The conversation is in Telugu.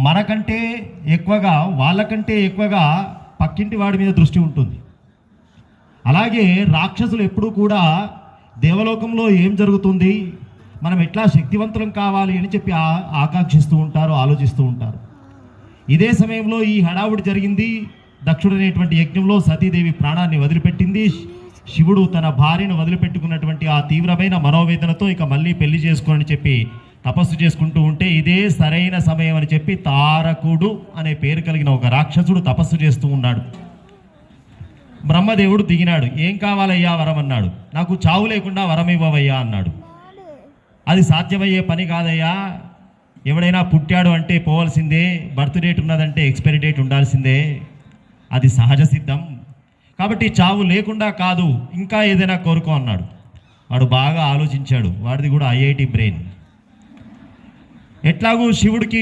మనకంటే ఎక్కువగా వాళ్ళకంటే ఎక్కువగా పక్కింటి వాడి మీద దృష్టి ఉంటుంది. అలాగే రాక్షసులు ఎప్పుడూ కూడా దేవలోకంలో ఏం జరుగుతుంది, మనం ఎట్లా శక్తివంతులం కావాలి అని చెప్పి ఆకాంక్షిస్తూ ఉంటారు, ఆలోచిస్తూ ఉంటారు. ఇదే సమయంలో ఈ హడావుడి జరిగింది. దక్షుడనేటువంటి యజ్ఞంలో సతీదేవి ప్రాణాన్ని వదిలిపెట్టింది. శివుడు తన భార్యను వదిలిపెట్టుకున్నటువంటి ఆ తీవ్రమైన మనోవేదనతో ఇక మళ్ళీ పెళ్లి చేసుకోని చెప్పి తపస్సు చేసుకుంటూ ఉంటే, ఇదే సరైన సమయం అని చెప్పి తారకుడు అనే పేరు కలిగిన ఒక రాక్షసుడు తపస్సు చేస్తూ ఉన్నాడు. బ్రహ్మదేవుడు దిగినాడు. ఏం కావాలయ్యా వరం అన్నాడు. నాకు చావు లేకుండా వరం ఇవ్వవయ్యా అన్నాడు. అది సాధ్యమయ్యే పని కాదయ్యా, ఎవడైనా పుట్టాడు అంటే పోవాల్సిందే, బర్త్ డేట్ ఉన్నదంటే ఎక్స్పైరీ డేట్ ఉండాల్సిందే, అది సహజ సిద్ధం, కాబట్టి చావు లేకుండా కాదు, ఇంకా ఏదైనా కోరుకో అన్నాడు. వాడు బాగా ఆలోచించాడు. వాడిది కూడా ఐఐటి బ్రెయిన్. ఎట్లాగూ శివుడికి